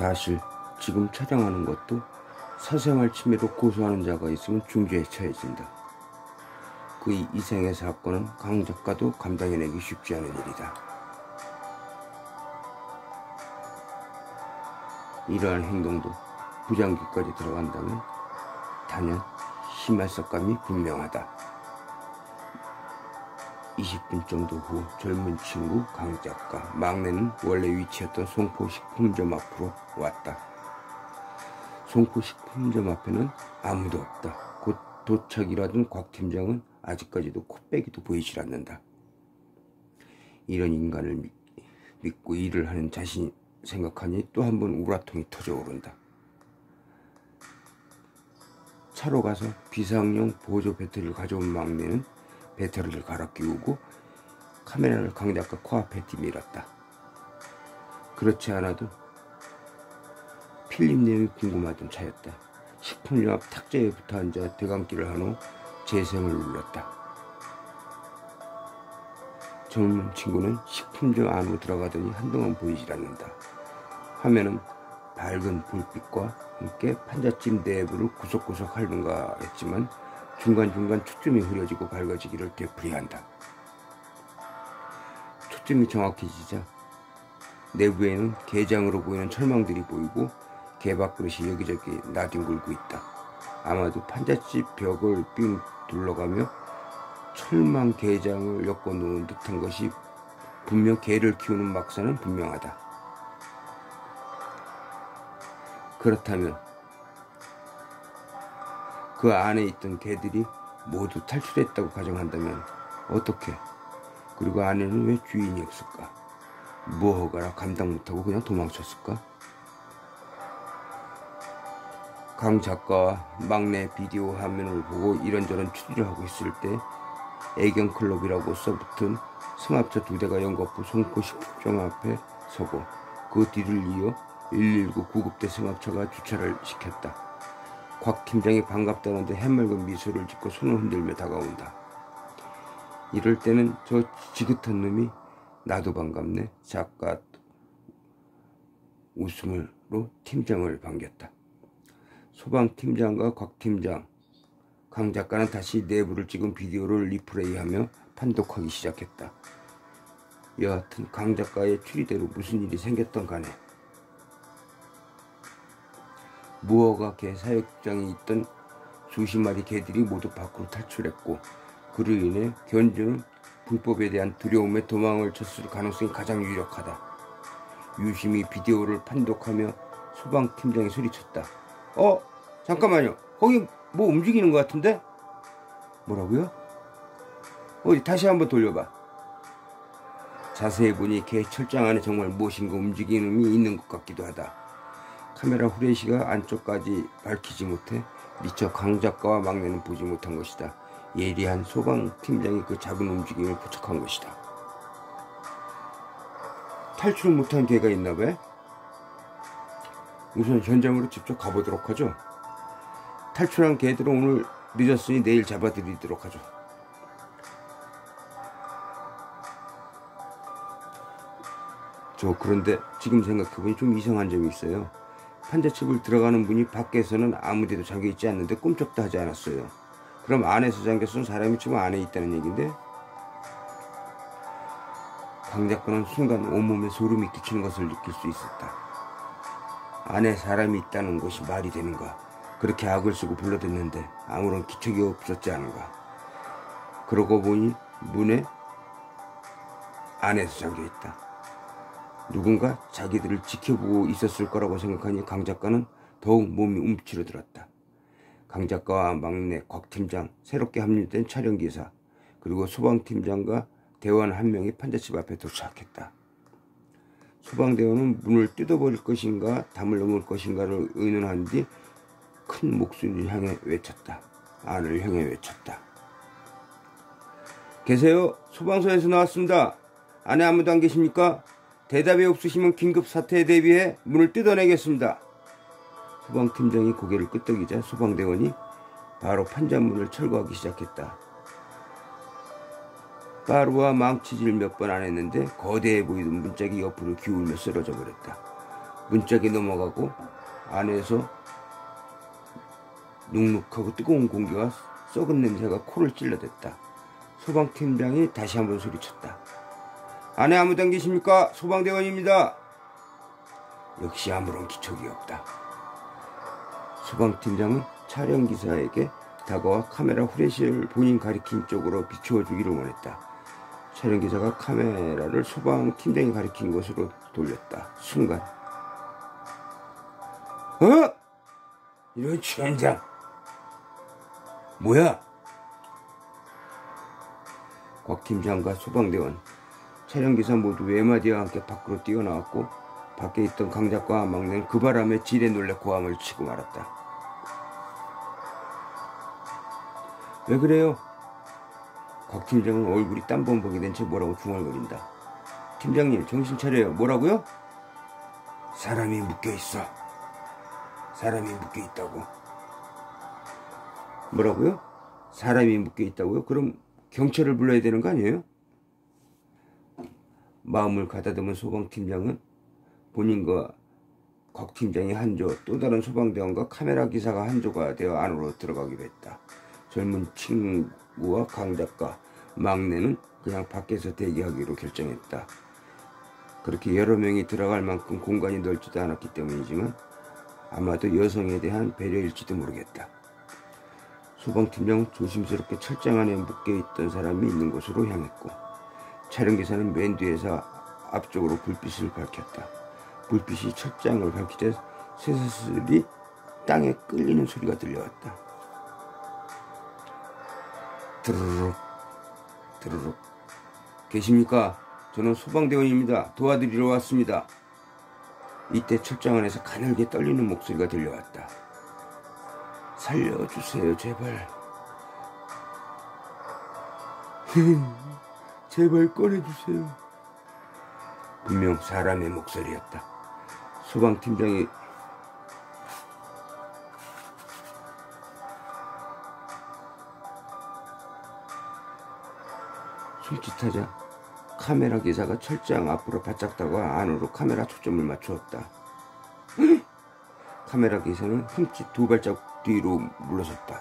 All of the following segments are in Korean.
사실 지금 촬영하는 것도 사생활 침해로 고소하는 자가 있으면 중죄에 처해진다. 그 이상의 사건은 강 작가도 감당해내기 쉽지 않은 일이다. 이러한 행동도 부장기까지 들어간다면 단연 심할 석감이 분명하다. 20분 정도 후 젊은 친구 강 작가 막내는 원래 위치했던 송포식품점 앞으로 왔다. 송포식품점 앞에는 아무도 없다. 곧 도착이라던 곽 팀장은 아직까지도 코빼기도 보이질 않는다. 이런 인간을 믿고 일을 하는 자신이 생각하니 또 한 번 우라통이 터져오른다. 차로 가서 비상용 보조 배터리를 가져온 막내는 배터리를 갈아 끼우고 카메라를 강 작가 코앞에 뒤밀었다. 그렇지 않아도 필름 내용이 궁금하던 차였다. 식품점 앞 탁자에 붙어 앉아 대감기를 한 후 재생을 눌렀다. 젊은 친구는 식품점 안으로 들어가더니 한동안 보이질 않는다. 화면은 밝은 불빛과 함께 판잣집 내부를 구석구석 핥는가 했지만 중간중간 초점이 흐려지고 밝아지기를 되풀이한다. 초점이 정확해지자 내부에는 게장으로 보이는 철망들이 보이고 개밥그릇이 여기저기 나뒹굴고 있다. 아마도 판잣집 벽을 삥 둘러가며 철망 게장을 엮어놓은 듯한 것이 분명 개를 키우는 막사는 분명하다. 그렇다면 그 안에 있던 개들이 모두 탈출했다고 가정한다면 어떻게? 그리고 안에는 왜 주인이 없을까? 무허가라 감당 못하고 그냥 도망쳤을까? 강 작가와 막내 비디오 화면을 보고 이런저런 추리를 하고 있을 때 애견클럽이라고 써붙은 승합차 2대가 연거푸 송포식품점 앞에 서고 그 뒤를 이어 119 구급대 승합차가 주차를 시켰다. 곽 팀장이 반갑다는데 해맑은 미소를 짓고 손을 흔들며 다가온다. 이럴 때는 저 지긋한 놈이 나도 반갑네 작가 웃음으로 팀장을 반겼다. 소방팀장과 곽 팀장, 강 작가는 다시 내부를 찍은 비디오를 리플레이하며 판독하기 시작했다. 여하튼 강 작가의 추리대로 무슨 일이 생겼던 간에 무허가 개 사육장에 있던 수십 마리 개들이 모두 밖으로 탈출했고 그로 인해 견주는 불법에 대한 두려움에 도망을 쳤을 가능성이 가장 유력하다. 유심히 비디오를 판독하며 소방팀장이 소리쳤다. 잠깐만요. 거기 뭐 움직이는 것 같은데? 뭐라고요? 어디 다시 한번 돌려봐. 자세히 보니 개 철장 안에 정말 무엇인가 움직이는 놈이 있는 것 같기도 하다. 카메라 후레쉬가 안쪽까지 밝히지 못해 미처 강 작가와 막내는 보지 못한 것이다. 예리한 소방팀장이 그 작은 움직임을 포착한 것이다. 탈출을 못한 개가 있나봐요? 우선 현장으로 직접 가보도록 하죠. 탈출한 개들은 오늘 늦었으니 내일 잡아드리도록 하죠. 그런데 지금 생각해보니 좀 이상한 점이 있어요. 판잣집을 들어가는 문이 밖에서는 아무데도 잠겨있지 않는데 꼼짝도 하지 않았어요. 그럼 안에서 잠겼으면 사람이 지금 안에 있다는 얘기인데? 강 작가는 순간 온몸에 소름이 끼치는 것을 느낄 수 있었다. 안에 사람이 있다는 것이 말이 되는가? 그렇게 악을 쓰고 불러댔는데 아무런 기척이 없었지 않은가? 그러고 보니 문에 안에서 잠겨있다. 누군가 자기들을 지켜보고 있었을 거라고 생각하니 강 작가는 더욱 몸이 움츠러들었다. 강 작가와 막내 곽 팀장, 새롭게 합류된 촬영기사, 그리고 소방팀장과 대원 한 명이 판잣집 앞에 도착했다. 소방대원은 문을 뜯어버릴 것인가 담을 넘을 것인가를 의논한 뒤 큰 목소리를 향해 외쳤다. 안을 향해 외쳤다. 계세요? 소방서에서 나왔습니다. 안에 아무도 안 계십니까? 대답이 없으시면 긴급 사태에 대비해 문을 뜯어내겠습니다. 소방팀장이 고개를 끄덕이자 소방대원이 바로 판잣문을 철거하기 시작했다. 가루와 망치질 몇 번 안 했는데 거대해 보이던 문짝이 옆으로 기울며 쓰러져 버렸다. 문짝이 넘어가고 안에서 눅눅하고 뜨거운 공기와 썩은 냄새가 코를 찔러댔다. 소방팀장이 다시 한번 소리쳤다. 안에 아무도 안 계십니까? 소방대원입니다. 역시 아무런 기척이 없다. 소방팀장은 촬영기사에게 다가와 카메라 후레쉬를 본인 가리킨 쪽으로 비추어 주기를 원했다. 촬영기사가 카메라를 소방팀장이 가리킨 곳으로 돌렸다. 순간 이런 젠장 뭐야? 곽 팀장과 소방대원, 촬영기사 모두 외마디와 함께 밖으로 뛰어나왔고 밖에 있던 강 작가와 막내는 그 바람에 지레 놀래 고함을 치고 말았다. 왜 그래요? 곽 팀장은 얼굴이 땀범벅이 된 채 뭐라고 중얼거린다. 팀장님 정신 차려요. 뭐라고요? 사람이 묶여있어. 사람이 묶여있다고. 뭐라고요? 사람이 묶여있다고요? 그럼 경찰을 불러야 되는 거 아니에요? 마음을 가다듬은 소방팀장은 본인과 곽 팀장이 한조, 또 다른 소방대원과 카메라 기사가 한조가 되어 안으로 들어가기로 했다. 젊은 친구와 강 작가, 막내는 그냥 밖에서 대기하기로 결정했다. 그렇게 여러 명이 들어갈 만큼 공간이 넓지도 않았기 때문이지만 아마도 여성에 대한 배려일지도 모르겠다. 소방팀장은 조심스럽게 철장 안에 묶여있던 사람이 있는 곳으로 향했고 촬영기사는 맨 뒤에서 앞쪽으로 불빛을 밝혔다. 불빛이 철장을 밝히자 쇠사슬이 땅에 끌리는 소리가 들려왔다. 드르륵 드르륵. 계십니까? 저는 소방대원입니다. 도와드리러 왔습니다. 이때 철장 안에서 가늘게 떨리는 목소리가 들려왔다. 살려주세요, 제발. 제발 꺼내주세요. 분명 사람의 목소리였다. 소방팀장이 손짓하자 카메라 기사가 철장 앞으로 바짝 다가와 안으로 카메라 초점을 맞추었다. 카메라 기사는 흠칫 두 발짝 뒤로 물러섰다.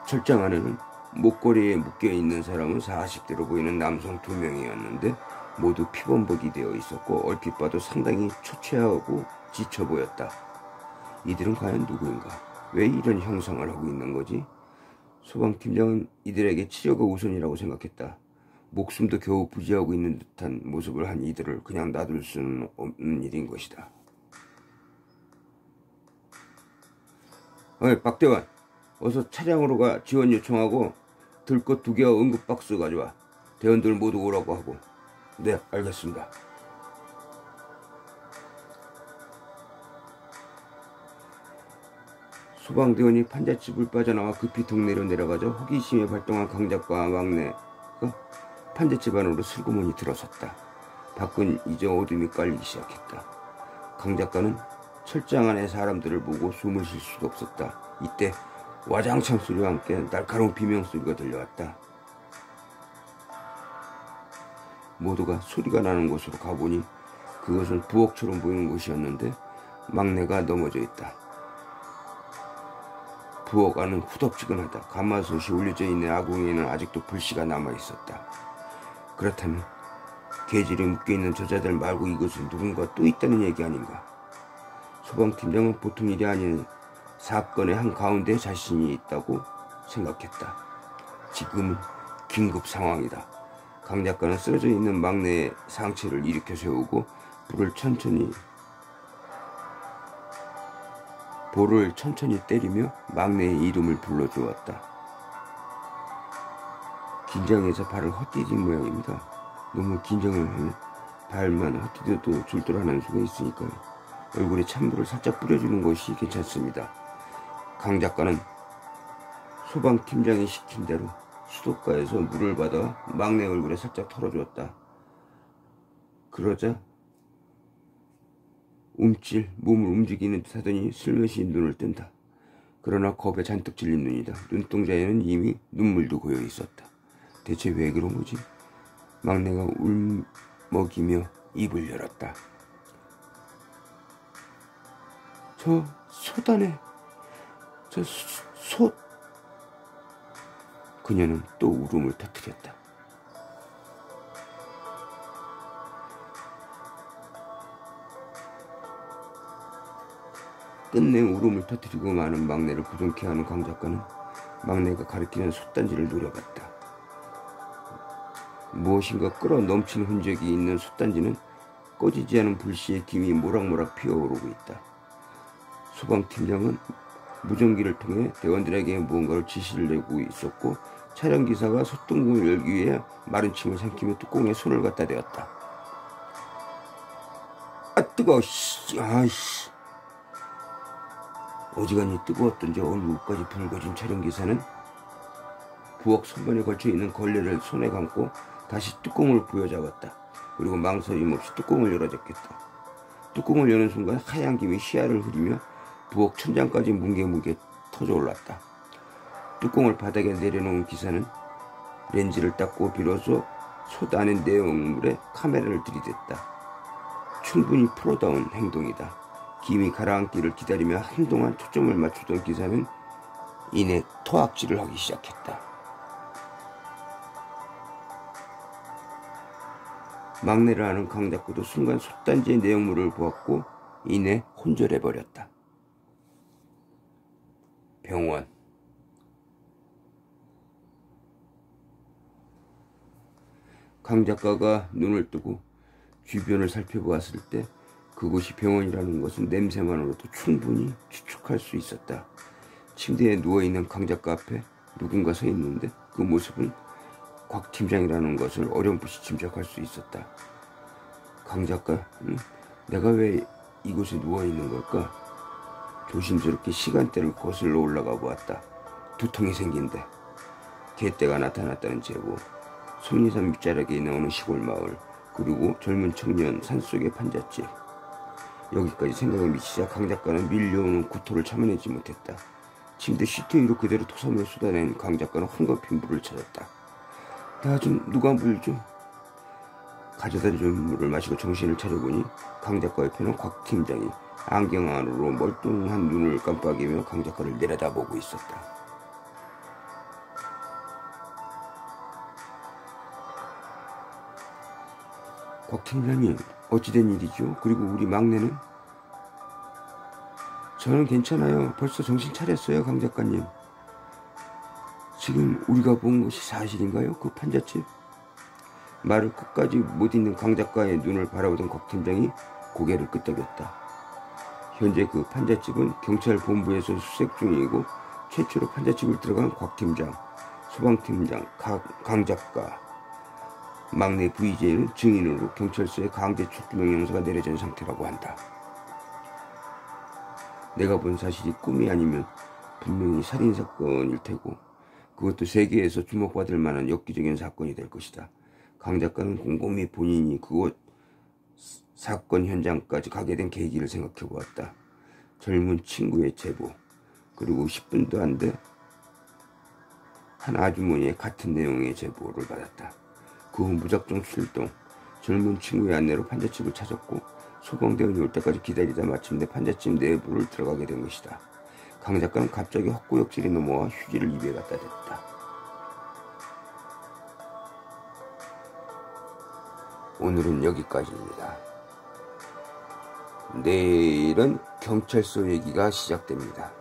철장 안에는 목걸이에 묶여있는 사람은 40대로 보이는 남성 2명이었는데 모두 피범벅이 되어 있었고 얼핏 봐도 상당히 초췌하고 지쳐 보였다. 이들은 과연 누구인가? 왜 이런 형상을 하고 있는 거지? 소방팀장은 이들에게 치료가 우선이라고 생각했다. 목숨도 겨우 부지하고 있는 듯한 모습을 한 이들을 그냥 놔둘 수는 없는 일인 것이다. 어이, 박대원, 어서 차량으로 가 지원 요청하고 들것 2개와 응급박스 가져와. 대원들 모두 오라고 하고. 네, 알겠습니다. 소방대원이 판잣집을 빠져나와 급히 동네로 내려가자 호기심에 발동한 강 작가와 막내가 판잣집 안으로 슬그머니 들어섰다. 밖은 이제 어둠이 깔리기 시작했다. 강 작가는 철장 안의 사람들을 보고 숨을 쉴 수도 없었다. 이때 와장창 소리와 함께 날카로운 비명소리가 들려왔다. 모두가 소리가 나는 곳으로 가보니 그것은 부엌처럼 보이는 곳이었는데 막내가 넘어져 있다. 부엌 안은 후덥지근하다. 가마솥이 올려져 있는 아궁이에는 아직도 불씨가 남아있었다. 그렇다면 계질에 묶여있는 저자들 말고 이곳은 누군가 또 있다는 얘기 아닌가. 소방팀장은 보통 일이 아닌 사건의 한가운데 자신이 있다고 생각했다. 지금은 긴급 상황이다. 강 작가는 쓰러져 있는 막내의 상체를 일으켜 세우고 볼을 천천히 때리며 막내의 이름을 불러주었다. 긴장해서 발을 헛디딘 모양입니다. 너무 긴장을 하면 발만 헛디뎌도 줄돌아나는 수가 있으니까요. 얼굴에 찬물을 살짝 뿌려주는 것이 괜찮습니다. 강 작가는 소방팀장이 시킨 대로 수도가에서 물을 받아 막내 얼굴에 살짝 털어주었다. 그러자 몸을 움직이는 듯 하더니 슬며시 눈을 뜬다. 그러나 겁에 잔뜩 질린 눈이다. 눈동자에는 이미 눈물도 고여 있었다. 대체 왜 그런 거지? 막내가 울먹이며 입을 열었다. 저 솥. 그녀는 또 울음을 터뜨렸다. 끝내 울음을 터뜨리고 마는 막내를 부둥켜 하는 강 작가는 막내가 가리키는 솥단지를 노려봤다. 무엇인가 끌어 넘치는 흔적이 있는 솥단지는 꺼지지 않은 불씨에 김이 모락모락 피어오르고 있다. 소방팀장은 무전기를 통해 대원들에게 무언가를 지시를 내고 있었고, 차량기사가 솥등공을 열기 위해 마른 침을 삼키며 뚜껑에 손을 갖다 대었다. 아 뜨거워. 아이씨. 어지간히 뜨거웠던지 얼굴까지 붉어진 차량기사는 부엌 선반에 걸쳐있는 걸레를 손에 감고 다시 뚜껑을 부여잡았다. 그리고 망설임 없이 뚜껑을 열어줬겠다. 뚜껑을 여는 순간 하얀 김이 시야를 흐리며 부엌 천장까지 뭉게뭉게 터져올랐다. 뚜껑을 바닥에 내려놓은 기사는 렌즈를 닦고 비로소 솥 안의 내용물에 카메라를 들이댔다. 충분히 프로다운 행동이다. 김이 가라앉기를 기다리며 한동안 초점을 맞추던 기사는 이내 토악질을 하기 시작했다. 막내를 아는 강 작가도 순간 솥단지의 내용물을 보았고 이내 혼절해버렸다. 병원. 강 작가가 눈을 뜨고 주변을 살펴보았을 때 그곳이 병원이라는 것은 냄새만으로도 충분히 추측할 수 있었다. 침대에 누워있는 강 작가 앞에 누군가 서 있는데 그 모습은 곽 팀장이라는 것을 어렴풋이 짐작할 수 있었다. 강 작가, 내가 왜 이곳에 누워있는 걸까? 조심스럽게 시간대를 거슬러 올라가 보았다. 두통이 생긴데 개떼가 나타났다는 제보, 속리산 밑자락에 있는 어느 시골 마을, 그리고 젊은 청년 산속의 판잣집. 여기까지 생각에 미치자 강 작가는 밀려오는 구토를 참아내지 못했다. 침대 시트 위로 그대로 토섬을 쏟아낸 강 작가는 황급히 물을 찾았다. 나 좀 누가 물 좀. 가져다준 물을 마시고 정신을 차려보니 강 작가 옆에는 곽 팀장이 안경 안으로 멀뚱한 눈을 깜빡이며 강 작가를 내려다보고 있었다. 곽 팀장님, 어찌된 일이죠? 그리고 우리 막내는? 저는 괜찮아요. 벌써 정신 차렸어요, 강 작가님. 지금 우리가 본 것이 사실인가요? 그 판잣집? 말을 끝까지 못 잇는 강 작가의 눈을 바라보던 곽 팀장이 고개를 끄덕였다. 현재 그 판잣집은 경찰 본부에서 수색 중이고 최초로 판잣집을 들어간 곽 팀장, 소방팀장, 강 작가, 막내 VJ는 증인으로 경찰서에 강제 출두 명령서가 내려진 상태라고 한다. 내가 본 사실이 꿈이 아니면 분명히 살인사건일 테고 그것도 세계에서 주목받을 만한 엽기적인 사건이 될 것이다. 강 작가는 곰곰이 본인이 그곳 사건 현장까지 가게 된 계기를 생각해 보았다. 젊은 친구의 제보, 그리고 10분도 안 돼 한 아주머니의 같은 내용의 제보를 받았다. 그 후 무작정 출동, 젊은 친구의 안내로 판잣집을 찾았고 소방대원이 올 때까지 기다리다 마침내 판잣집 내부를 들어가게 된 것이다. 강 작가는 갑자기 헛구역질이 넘어와 휴지를 입에 갖다 댔다. 오늘은 여기까지입니다. 내일은 경찰서 얘기가 시작됩니다.